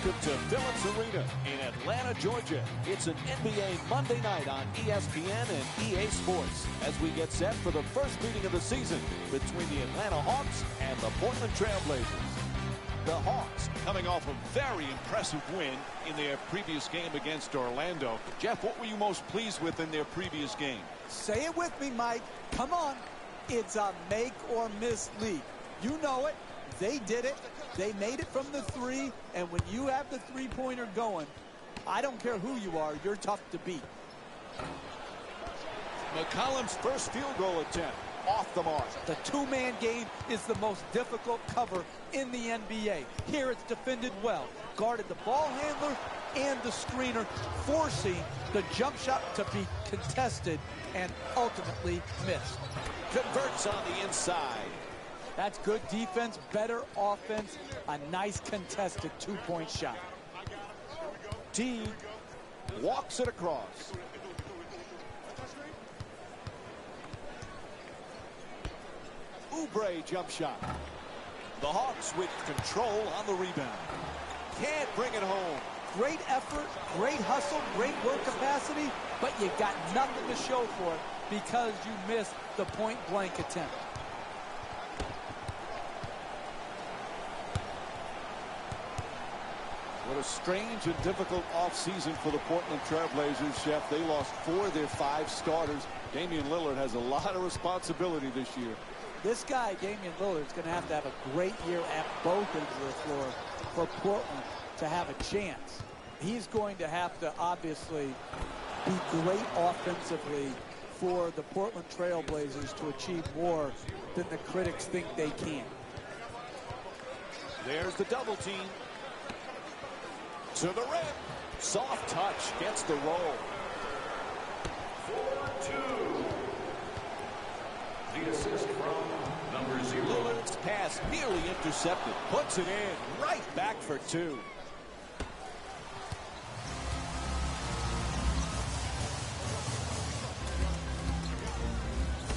Welcome to Phillips Arena in Atlanta, Georgia. It's an NBA Monday night on ESPN and EA Sports as we get set for the first meeting of the season between the Atlanta Hawks and the Portland Trail Blazers. The Hawks coming off a very impressive win in their previous game against Orlando. Jeff, what were you most pleased with in their previous game? Say it with me, Mike. Come on. It's a make or miss league. You know it. They did it. They made it from the three, and when you have the three-pointer going, I don't care who you are, you're tough to beat. McCollum's first field goal attempt off the mark. The two-man game is the most difficult cover in the NBA. Here it's defended well. Guarded the ball handler and the screener, forcing the jump shot to be contested and ultimately missed. Converts on the inside. That's good defense, better offense, a nice contested two-point shot. T walks it across. Oubre jump shot. The Hawks with control on the rebound. Can't bring it home. Great effort, great hustle, great work capacity, but you got nothing to show for it because you missed the point-blank attempt. What a strange and difficult offseason for the Portland Trail Blazers, Jeff. They lost 4 of their 5 starters. Damian Lillard has a lot of responsibility this year. This guy, Damian Lillard, is going to have a great year at both ends of the floor for Portland to have a chance. He's going to have to obviously be great offensively for the Portland Trail Blazers to achieve more than the critics think they can. There's the double team. To the rim. Soft touch. Gets the roll. 4-2. The assist from number 0. Lillard's pass nearly intercepted. Puts it in. Right back for 2.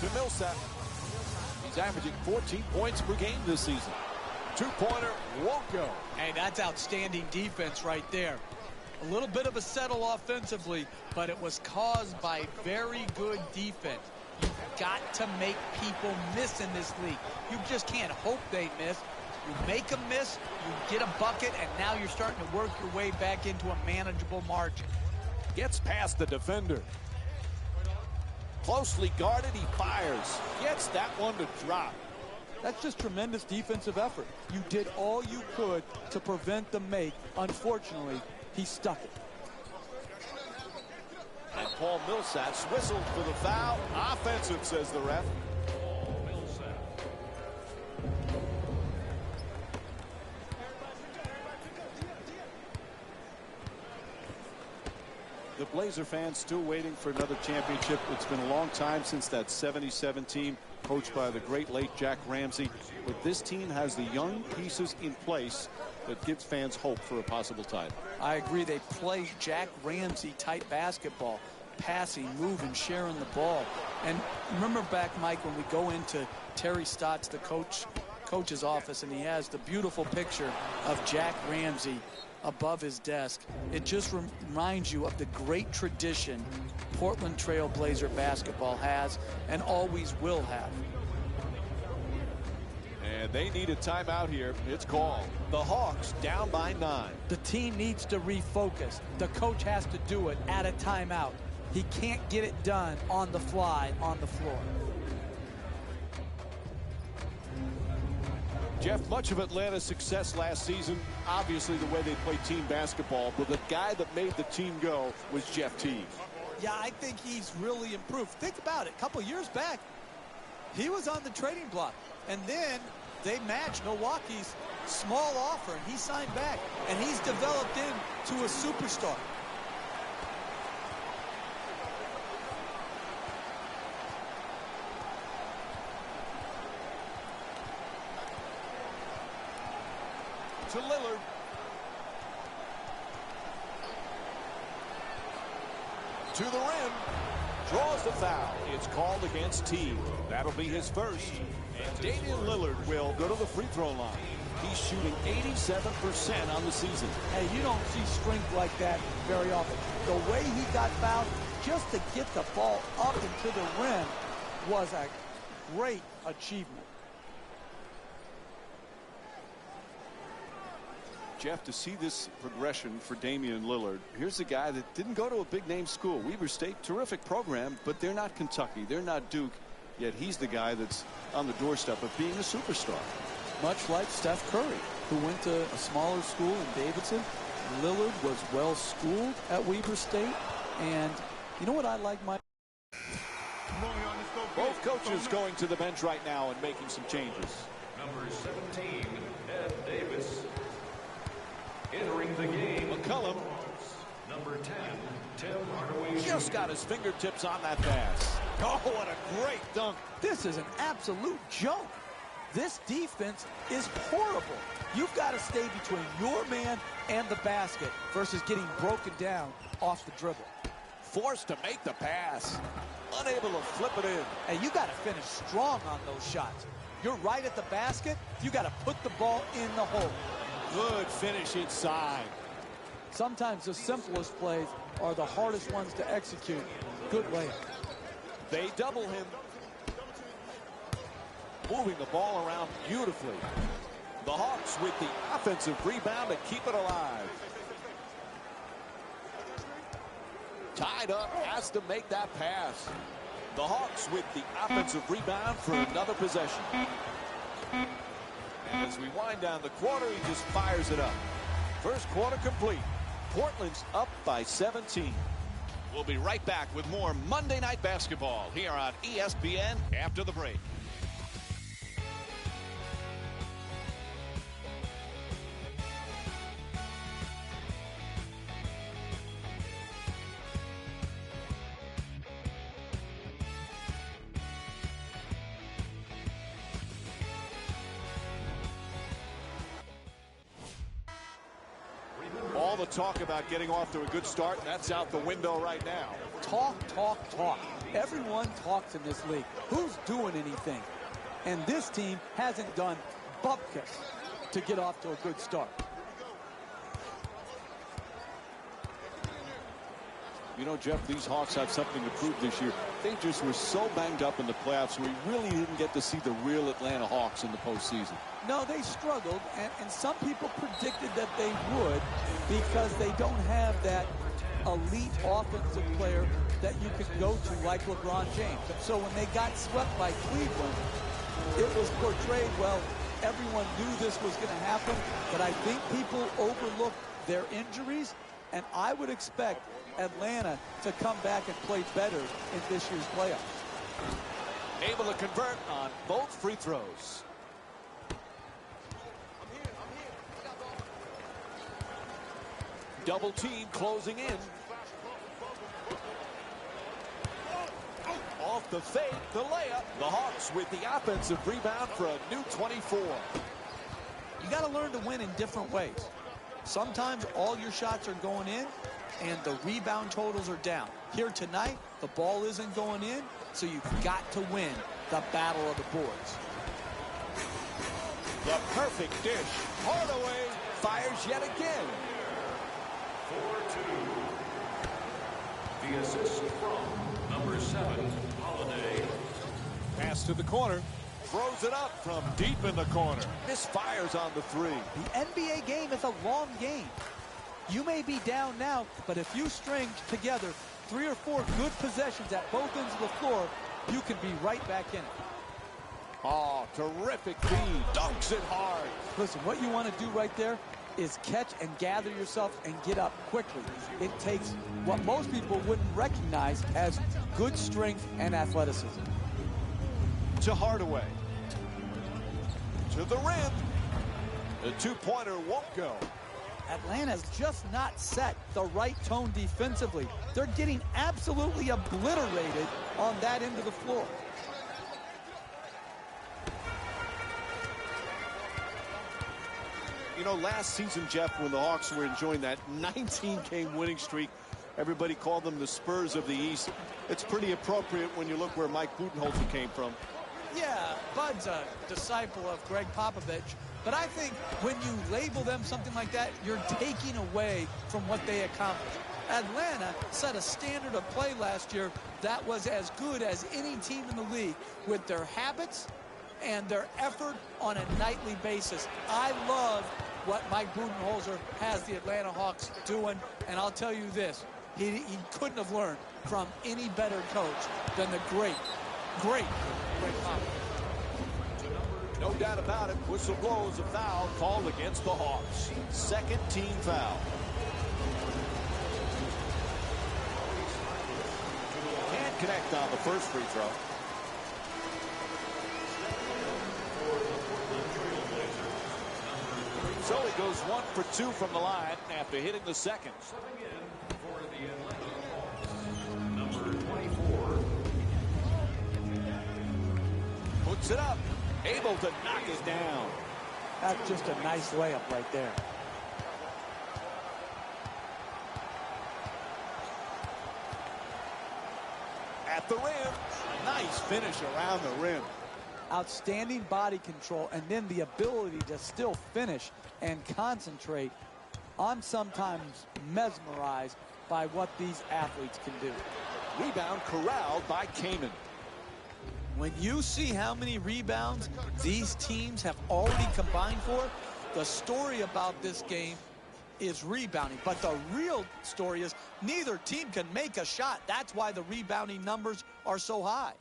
To Millsap. He's averaging 14 points per game this season. Two-pointer won't go. Hey, that's outstanding defense right there. A little bit of a settle offensively, but it was caused by very good defense. You've got to make people miss in this league. You just can't hope they miss. You make them miss, you get a bucket, and now you're starting to work your way back into a manageable margin. Gets past the defender. Closely guarded, he fires. Gets that one to drop. That's just tremendous defensive effort. You did all you could to prevent the make. Unfortunately, he stuck it. And Paul Millsap's whistled for the foul. Offensive, says the ref. The Blazer fans still waiting for another championship. It's been a long time since that 77 team coached by the great late Jack Ramsey. But this team has the young pieces in place that gives fans hope for a possible title. I agree. They play Jack Ramsey type basketball, passing, moving, sharing the ball. And remember back, Mike, when we go into Terry Stotts, the coach's office, and he has the beautiful picture of Jack Ramsey above his desk. It just reminds you of the great tradition Portland Trail Blazer basketball has and always will have. And they need a timeout here. It's called. The Hawks down by 9. The team needs to refocus. The coach has to do it at a timeout. He can't get it done on the fly on the floor. Jeff, much of Atlanta's success last season, obviously the way they played team basketball, but the guy that made the team go was Jeff Teague. Yeah, I think he's really improved. Think about it. A couple years back, he was on the trading block, and then they matched Milwaukee's small offer, and he signed back, and he's developed into a superstar. To Lillard. To the rim. draws the foul. It's called against T. That'll be his first. And Damian Lillard will go to the free throw line. He's shooting 87% on the season. Hey, you don't see strength like that very often. The way he got fouled, just to get the ball up into the rim, was a great achievement. Jeff, to see this progression for Damian Lillard, here's a guy that didn't go to a big-name school. Weber State, terrific program, but they're not Kentucky. They're not Duke, yet he's the guy that's on the doorstep of being a superstar. Much like Steph Curry, who went to a smaller school in Davidson. Lillard was well-schooled at Weber State, and you know what I like, Mike? Both coaches going to the bench right now and making some changes. Number 17, Ed Davis. Entering the game, McCollum. Number 10, Tim Hardaway. Just got his fingertips on that pass. Oh, what a great dunk. This is an absolute joke. This defense is horrible. You've got to stay between your man and the basket versus getting broken down off the dribble. Forced to make the pass. Unable to flip it in. And you got to finish strong on those shots. You're right at the basket. You got to put the ball in the hole. Good finish inside. Sometimes the simplest plays are the hardest ones to execute. Good layup. They double him. Moving the ball around beautifully. The Hawks with the offensive rebound to keep it alive. Tied up, has to make that pass. The Hawks with the offensive rebound for another possession. As we wind down the quarter, he just fires it up. First quarter complete. Portland's up by 17. We'll be right back with more Monday Night Basketball here on ESPN after the break. All the talk about getting off to a good start, that's out the window right now. Talk, talk, talk. Everyone talks in this league. Who's doing anything? And this team hasn't done bupkis to get off to a good start. You know, Jeff, these Hawks have something to prove this year. They just were so banged up in the playoffs, we really didn't get to see the real Atlanta Hawks in the postseason. No, they struggled, and some people predicted that they would because they don't have that elite offensive player that you can go to like LeBron James. And so when they got swept by Cleveland, it was portrayed, well, everyone knew this was going to happen, but I think people overlooked their injuries, and I would expect Atlanta to come back and play better in this year's playoffs. Able to convert on both free throws. Double team closing in. Off the fake, the layup. The Hawks with the offensive rebound for a new 24. You got to learn to win in different ways. Sometimes all your shots are going in and the rebound totals are down. Here tonight, the ball isn't going in, so you've got to win the battle of the boards. The perfect dish. Hardaway fires yet again. 4-2. The assist from number 7, Holiday. Pass to the corner. Throws it up from deep in the corner. Misfires on the three. The NBA game is a long game. You may be down now, but if you string together 3 or 4 good possessions at both ends of the floor, you can be right back in it. Oh, terrific feed. Dunks it hard. Listen, what you want to do right there is catch and gather yourself and get up quickly. It takes what most people wouldn't recognize as good strength and athleticism. To Hardaway. To the rim. The two-pointer won't go. Atlanta's just not set the right tone defensively. They're getting absolutely obliterated on that end of the floor. You know, last season, Jeff, when the Hawks were enjoying that 19-game winning streak, Everybody called them the Spurs of the East. It's pretty appropriate when you look where Mike Budenholzer came from. Yeah, Bud's a disciple of Greg Popovich, but I think when you label them something like that, you're taking away from what they accomplished. Atlanta set a standard of play last year that was as good as any team in the league with their habits and their effort on a nightly basis. I love what Mike Budenholzer has the Atlanta Hawks doing, and I'll tell you this, he couldn't have learned from any better coach than the great Greg Popovich. No doubt about it, whistle blows, a foul called against the Hawks. Second team foul. Can't connect on the first free throw. So he goes 1 for 2 from the line after hitting the second. Stepping in for the Atlanta Hawks, number 24. Puts it up, able to knock it down. That's just a nice layup right there. At the rim, nice finish around the rim. Outstanding body control, and then the ability to still finish and concentrate. I'm sometimes mesmerized by what these athletes can do. Rebound corralled by Kaman. When you see how many rebounds these teams have already combined for, the story about this game is rebounding. But the real story is neither team can make a shot. That's why the rebounding numbers are so high.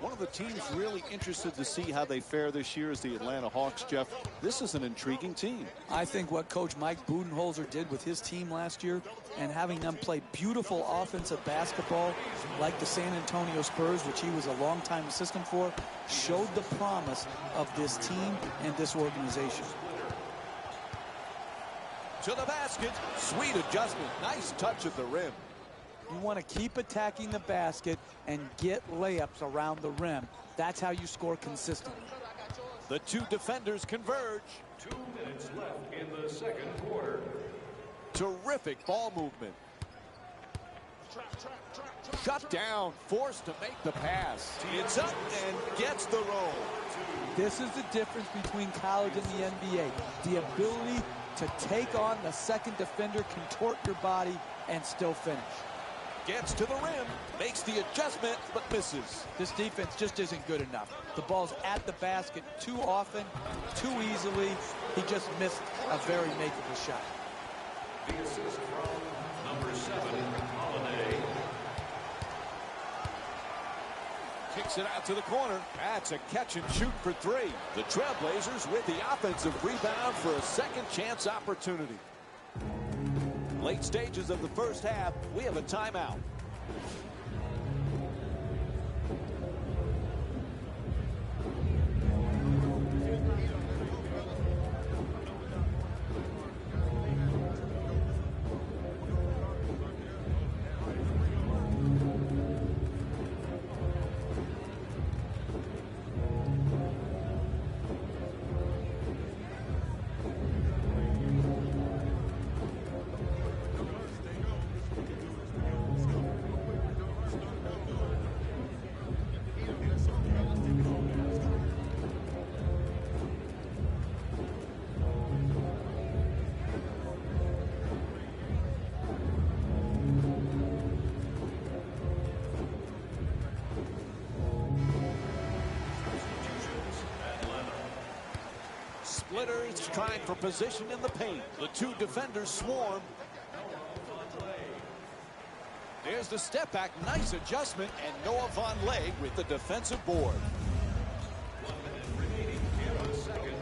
One of the teams really interested to see how they fare this year is the Atlanta Hawks, Jeff. This is an intriguing team. I think what Coach Mike Budenholzer did with his team last year and having them play beautiful offensive basketball like the San Antonio Spurs, which he was a longtime assistant for, showed the promise of this team and this organization. To the basket, sweet adjustment, nice touch at the rim. You want to keep attacking the basket and get layups around the rim. That's how you score consistently. The two defenders converge. 2 minutes left in the second quarter. Terrific ball movement. Shut down, forced to make the pass. It's up and gets the roll. This is the difference between college and the NBA. The ability to take on the second defender, contort your body, and still finish. Gets to the rim, makes the adjustment, but misses. This defense just isn't good enough. The ball's at the basket too often, too easily. He just missed a very makeable shot. The assist from number 7, Holiday. Kicks it out to the corner. That's a catch and shoot for 3. The Trailblazers with the offensive rebound for a second chance opportunity. Late stages of the first half, we have a timeout. Splitters trying for position in the paint. The two defenders swarm. There's the step back. Nice adjustment. And Noah Vonleh with the defensive board.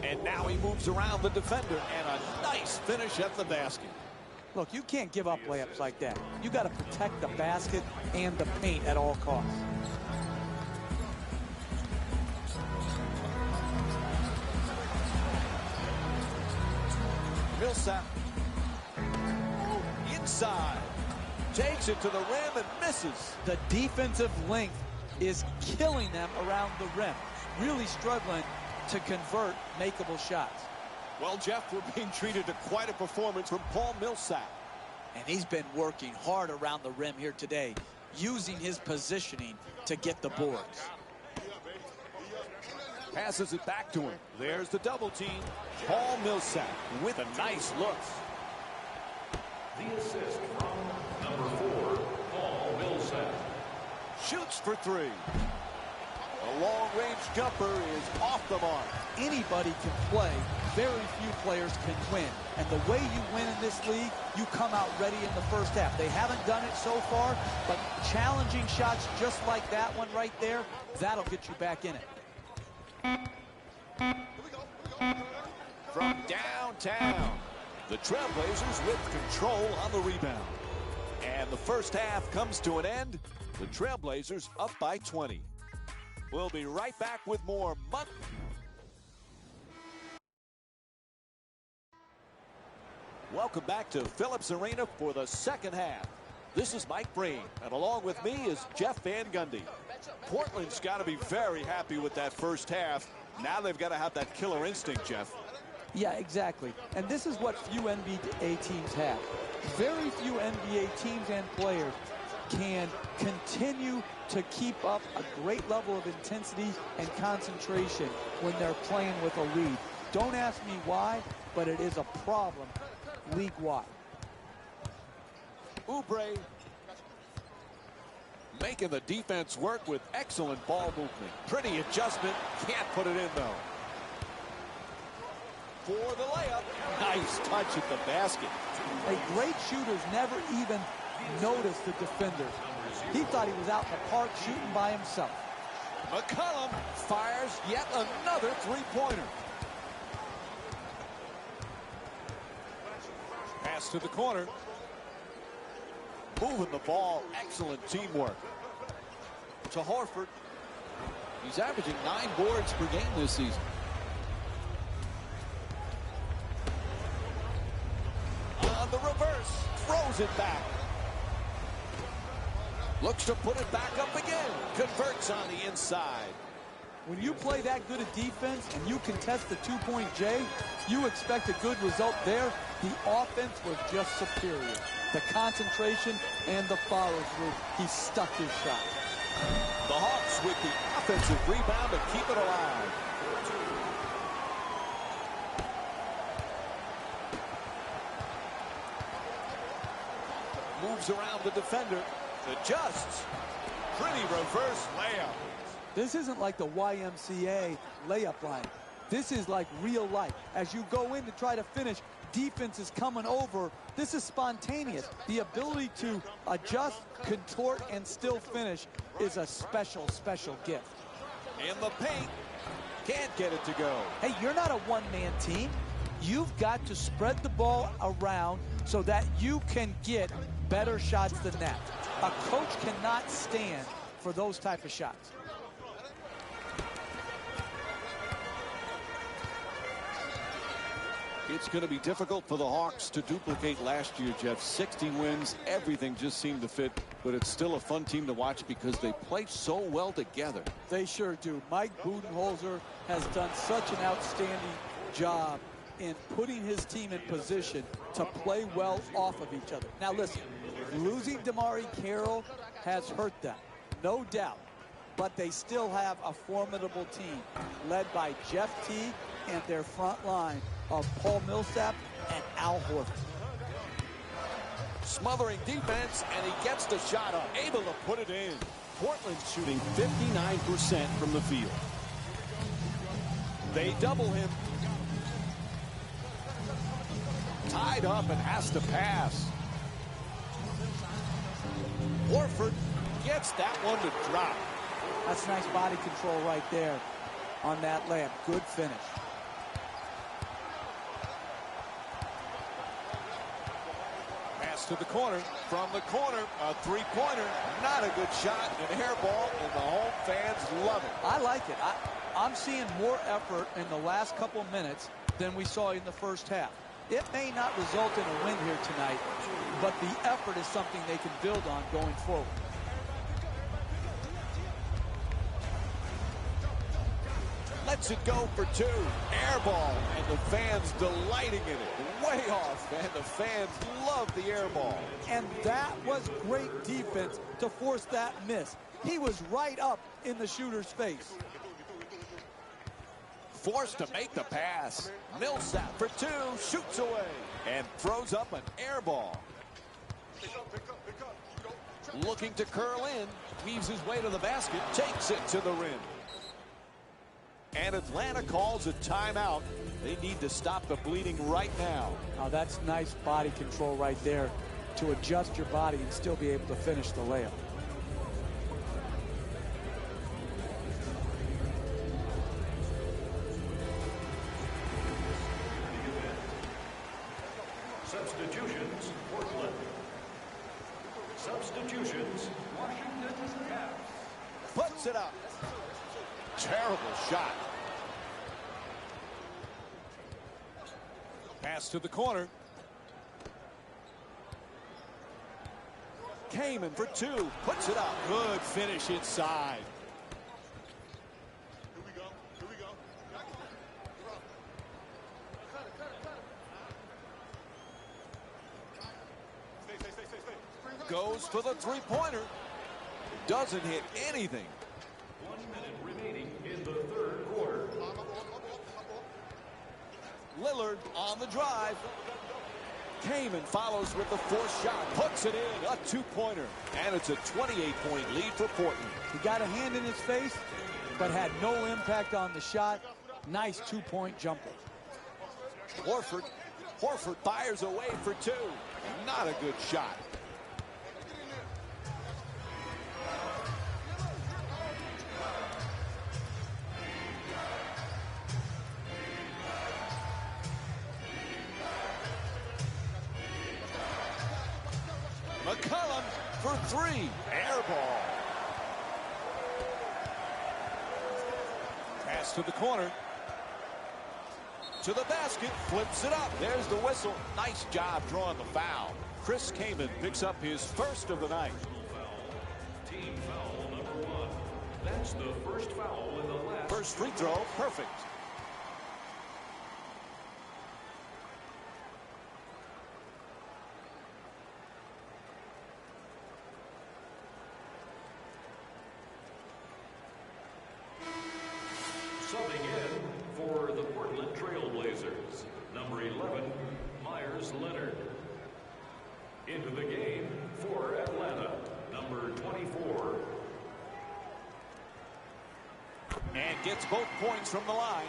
And now he moves around the defender. And a nice finish at the basket. Look, you can't give up layups like that. You got to protect the basket and the paint at all costs. Millsap inside, takes it to the rim and misses. The defensive length is killing them around the rim. Really struggling to convert makeable shots. Well, Jeff, we're being treated to quite a performance from Paul Millsap. And he's been working hard around the rim here today, using his positioning to get the boards. Passes it back to him. There's the double team. Paul Millsap with a nice look. The assist from number 4, Paul Millsap. Shoots for three. A long-range jumper is off the mark. Anybody can play. Very few players can win. And the way you win in this league, you come out ready in the first half. They haven't done it so far, but challenging shots just like that one right there, that'll get you back in it. From downtown, the Trailblazers with control on the rebound. And the first half comes to an end. The Trailblazers up by 20. We'll be right back with more. Welcome back to Phillips Arena for the second half. This is Mike Breen, and along with me is Jeff Van Gundy. Portland's got to be very happy with that first half. Now they've got to have that killer instinct, Jeff. Yeah, exactly. And this is what few NBA teams have. Very few NBA teams and players can continue to keep up a great level of intensity and concentration when they're playing with a lead. Don't ask me why, but it is a problem league-wide. Oubre making the defense work with excellent ball movement. Pretty adjustment. Can't put it in, though. For the layup. Nice touch at the basket. A great shooters never even notice the defenders. He thought he was out in the park shooting by himself. McCollum fires yet another three-pointer. Pass to the corner. Moving the ball. Excellent teamwork. To Horford. He's averaging 9 boards per game this season. On the reverse. Throws it back. Looks to put it back up again. Converts on the inside. When you play that good a defense and you contest the two-point J, you expect a good result there. The offense was just superior. The concentration and the follow-through. He stuck his shot. The Hawks with the offensive rebound to keep it alive. Moves around the defender. Adjusts. Pretty reverse layup. This isn't like the YMCA layup line. This is like real life. As you go in to try to finish, defense is coming over. This is spontaneous. The ability to adjust, contort, and still finish is a special, special gift. In the paint. Can't get it to go. Hey, you're not a one-man team. You've got to spread the ball around so that you can get better shots than that. A coach cannot stand for those type of shots. It's going to be difficult for the Hawks to duplicate last year, Jeff. 60 wins, everything just seemed to fit, but it's still a fun team to watch because they play so well together. They sure do. Mike Budenholzer has done such an outstanding job in putting his team in position to play well off of each other. Now listen, losing DeMarre Carroll has hurt them, no doubt, but they still have a formidable team led by Jeff Teague and their front line of Paul Millsap and Al Horford. Smothering defense, and he gets the shot up. Able to put it in. Portland shooting 59% from the field. They double him. Tied up and has to pass. Horford gets that one to drop. That's nice body control right there on that layup. Good finish. To the corner. From the corner, a three-pointer. Not a good shot. An air ball, and the home fans love it. I like it. I'm seeing more effort in the last couple minutes than we saw in the first half. It may not result in a win here tonight, but the effort is something they can build on going forward. lets it go for two. Air ball, and the fans delighting in it. Way off, and the fans love the air ball. And that was great defense to force that miss. He was right up in the shooter's face. Forced to make the pass. Millsap for two, shoots away, and throws up an air ball. Looking to curl in, weaves his way to the basket, takes it to the rim. And Atlanta calls a timeout. They need to stop the bleeding right now. Now that's nice body control right there to adjust your body and still be able to finish the layup. Substitutions, Portland. Substitutions, Washington Caps. Puts it up. Terrible shot. Pass to the corner. Kaman for two. Puts it up. Good finish inside. Goes for the three-pointer. Doesn't hit anything. 1 minute remaining in the third quarter. Lillard on the drive. Kaman follows with the fourth shot. Puts it in. A two-pointer. And it's a 28-point lead for Portland. He got a hand in his face, but had no impact on the shot. Nice two-point jumper. Horford fires away for two. Not a good shot. McCollum for three. Air ball. Pass to the corner. To the basket. Flips it up. There's the whistle. Nice job drawing the foul. Chris Kaman picks up his first of the night. Team foul number 1. That's the first foul in the last. First free throw. Perfect. Subbing in for the Portland Trailblazers, number 11, Myers Leonard. Into the game for Atlanta, number 24. And gets both points from the line.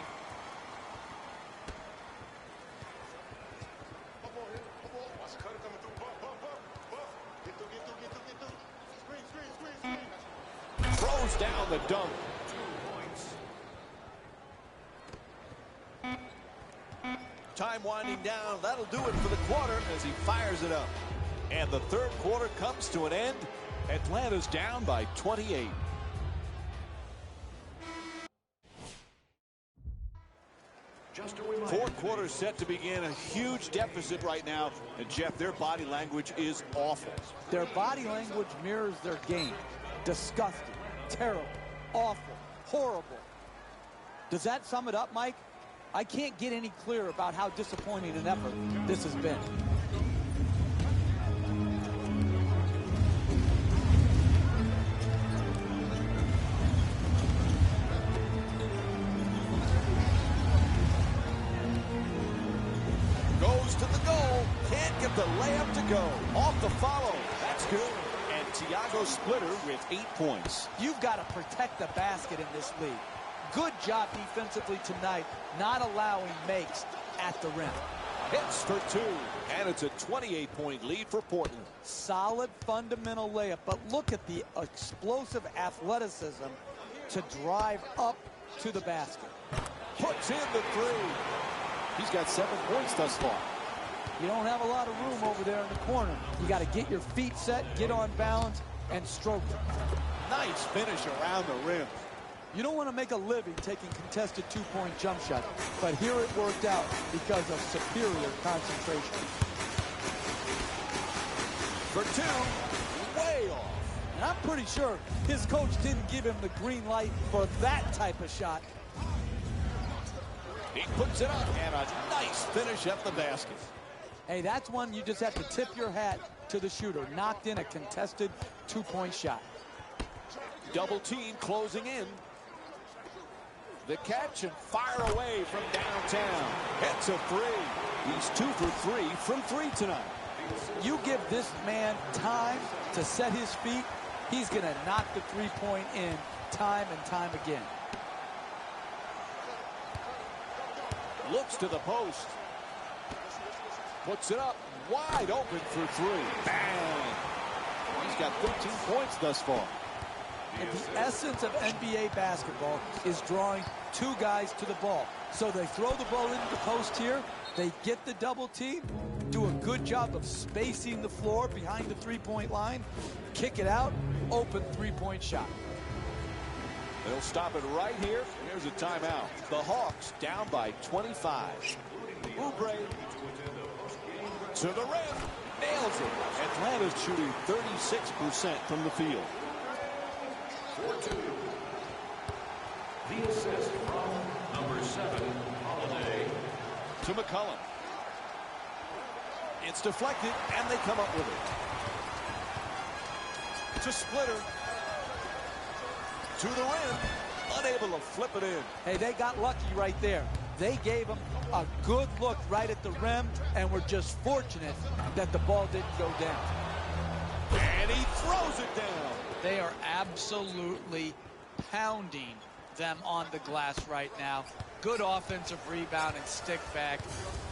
Throws down the dunk. 2 points. Time winding down. That'll do it for the quarter as he fires it up. And the third quarter comes to an end. Atlanta's down by 28. Just a reminder. Fourth quarter set to begin. A huge deficit right now. And Jeff, their body language is awful. Their body language mirrors their game. Disgusting, terrible, awful, horrible. Does that sum it up, Mike? I can't get any clearer about how disappointing an effort this has been. Goes to the goal. Can't get the layup to go. Off the follow. That's good. And Thiago Splitter with 8 points. You've got to protect the basket in this league. Good job defensively tonight, not allowing makes at the rim. Hits for two. And it's a 28-point lead for Portland. Solid fundamental layup, but look at the explosive athleticism to drive up to the basket. Puts in the three. He's got 7 points thus far. You don't have a lot of room over there in the corner. You got to get your feet set, get on balance, and stroke it. Nice finish around the rim. You don't want to make a living taking contested two-point jump shots, but here it worked out because of superior concentration. For two, way off. And I'm pretty sure his coach didn't give him the green light for that type of shot. He puts it up, and a nice finish at the basket. Hey, that's one you just have to tip your hat to the shooter. Knocked in a contested two-point shot. Double team closing in. The catch and fire away from downtown. Hits a three. He's 2 for 3 from 3 tonight. You give this man time to set his feet, he's going to knock the three-point in time and time again. Looks to the post. Puts it up wide open for 3. Bang! He's got 13 points thus far. And the essence of NBA basketball is drawing two guys to the ball. So they throw the ball into the post here. They get the double team, do a good job of spacing the floor behind the three-point line, kick it out, open three-point shot. They'll stop it right here. Here's a timeout. The Hawks down by 25. Oubre to the rim. Nails it. Atlanta's shooting 36% from the field. 4-2. The assist from number 7, Holiday. To McCollum. It's deflected, and they come up with it. To Splitter. To the rim. Unable to flip it in. Hey, they got lucky right there. They gave him a good look right at the rim, and were just fortunate that the ball didn't go down. And he throws it down. They are absolutely pounding them on the glass right now. Good offensive rebound and stick back,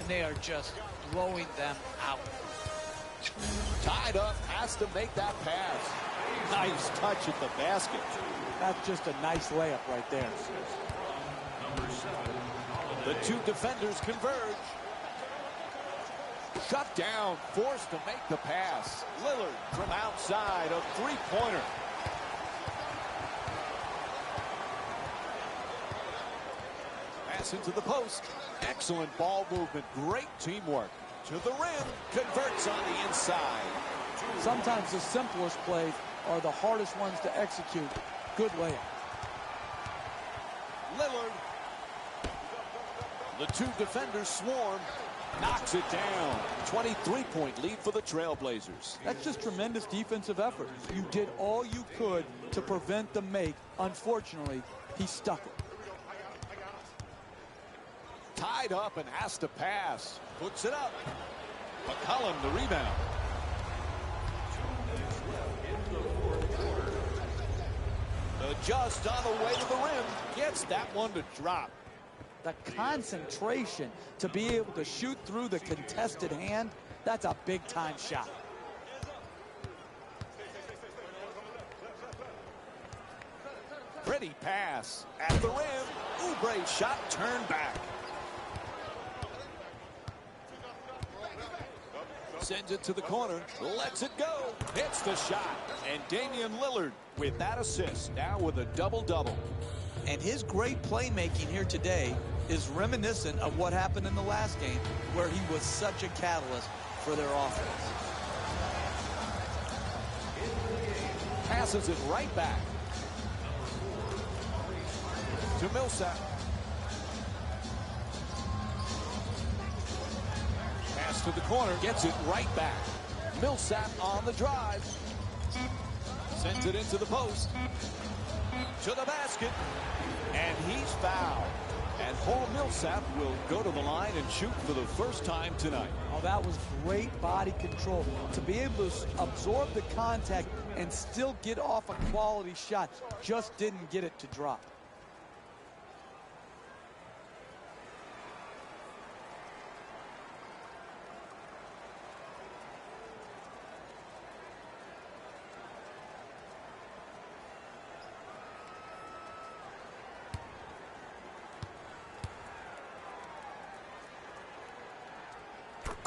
and they are just blowing them out. Tied up, has to make that pass. Nice touch at the basket. That's just a nice layup right there. Number 7, The two defenders converge. Shut down, forced to make the pass. Lillard from outside, a three-pointer. Pass into the post. Excellent ball movement, great teamwork. To the rim, converts on the inside. Sometimes the simplest plays are the hardest ones to execute. Good layup. Lillard. The two defenders swarm. Knocks it down. 23-point lead for the Trailblazers. That's just tremendous defensive effort. You did all you could to prevent the make. Unfortunately, he stuck it. Tied up and has to pass. Puts it up. McCollum the rebound. Just on the way to the rim. Gets that one to drop. The concentration to be able to shoot through the contested hand, that's a big-time shot. Pretty pass at the rim. Oubre shot turned back. Sends it to the corner. Lets it go. Hits the shot. And Damian Lillard with that assist. Now with a double-double. And his great playmaking here today is reminiscent of what happened in the last game, where he was such a catalyst for their offense. Passes it right back to Millsap. Pass to the corner, gets it right back. Millsap on the drive. Sends it into the post. To the basket. And he's fouled. And Paul Millsap will go to the line and shoot for the first time tonight. Oh, that was great body control. To be able to absorb the contact and still get off a quality shot. Just didn't get it to drop.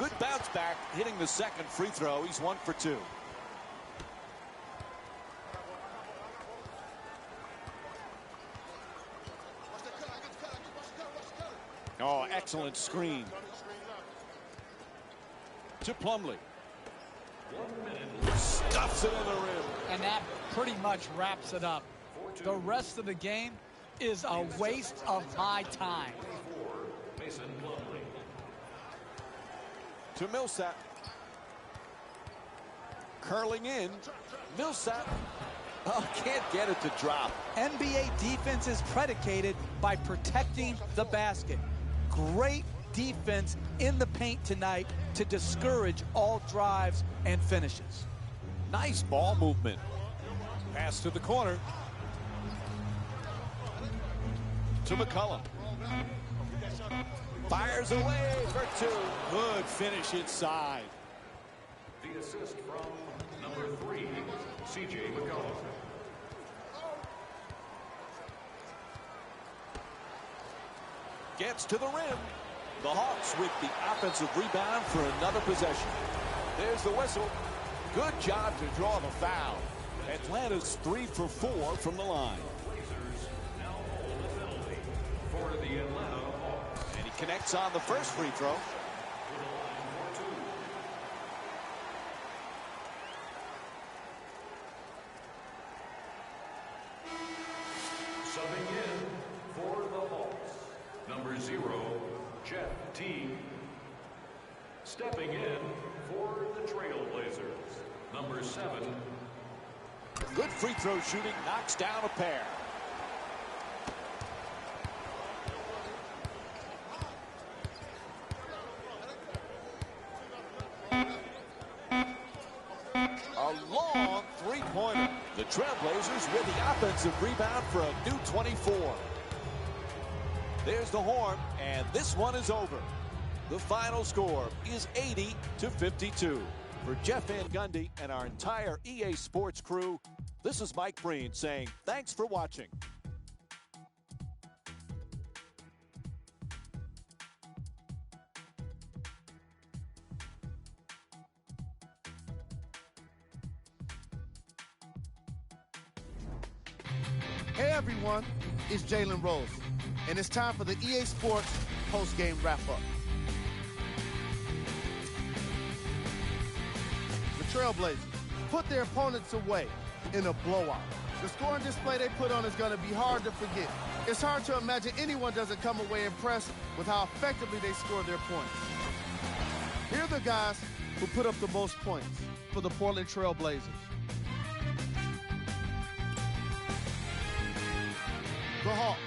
Good bounce back, hitting the second free throw. He's 1 for 2. Oh, excellent screen. To Plumlee. Stuffs it in the rim. And that pretty much wraps it up. The rest of the game is a waste of my time. Mason Plumlee. To Millsap. Curling in. Millsap. Oh, can't get it to drop. NBA defense is predicated by protecting the basket. Great defense in the paint tonight to discourage all drives and finishes. Nice ball movement. Pass to the corner. To McCollum. Fires away for two. Good finish inside. The assist from number 3, C.J. McCollum. Gets to the rim. The Hawks with the offensive rebound for another possession. There's the whistle. Good job to draw the foul. Atlanta's 3 for 4 from the line. Blazers now hold the penalty for the Atlanta Hawks. And he connects on the first free throw. To the line for 2. Subbing in for the Hawks, number 0, Jeff T. Stepping in for the Trailblazers, number 7, Good free throw shooting, knocks down a pair. A long three-pointer. The Trailblazers with the offensive rebound for a new 24. There's the horn, and this one is over. The final score is 80-52. For Jeff Van Gundy and our entire EA Sports crew, this is Mike Breen saying thanks for watching. Hey everyone, it's Jalen Rose, and it's time for the EA Sports post-game wrap-up. The Trailblazers put their opponents away in a blowout. The scoring display they put on is going to be hard to forget. It's hard to imagine anyone doesn't come away impressed with how effectively they score their points. Here are the guys who put up the most points for the Portland Trailblazers. The Hawks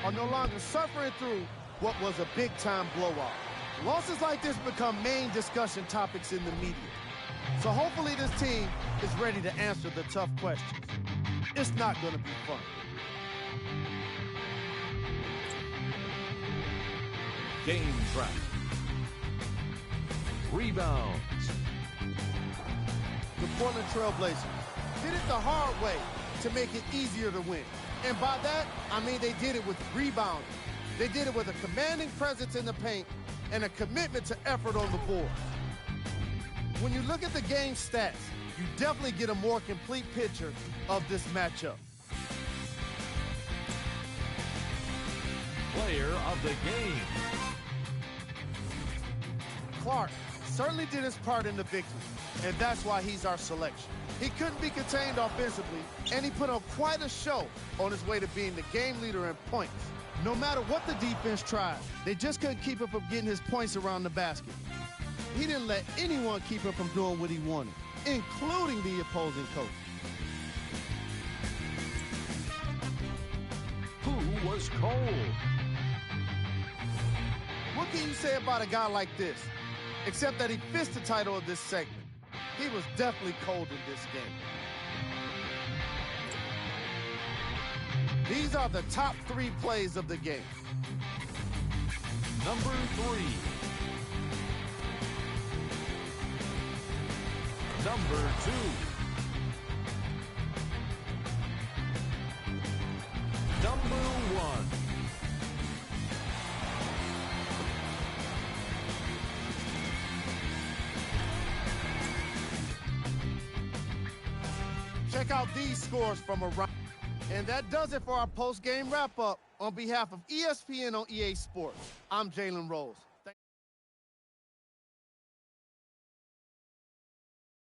are no longer suffering through what was a big-time blowout. Losses like this become main discussion topics in the media. So hopefully this team is ready to answer the tough questions. It's not going to be fun. Game track. Rebounds. The Portland Trailblazers did it the hard way to make it easier to win. And by that, I mean they did it with rebounding. They did it with a commanding presence in the paint and a commitment to effort on the board. When you look at the game stats, you definitely get a more complete picture of this matchup. Player of the game. Clark certainly did his part in the victory, and that's why he's our selection. He couldn't be contained offensively, and he put on quite a show on his way to being the game leader in points. No matter what the defense tried, they just couldn't keep him from getting his points around the basket. He didn't let anyone keep him from doing what he wanted, including the opposing coach. Who was cold? What can you say about a guy like this, except that he fits the title of this segment? He was definitely cold in this game. These are the top 3 plays of the game. Number 3. Number 2. Number 1. Check out these scores from around. And that does it for our post-game wrap-up. On behalf of ESPN on EA Sports, I'm Jalen Rose.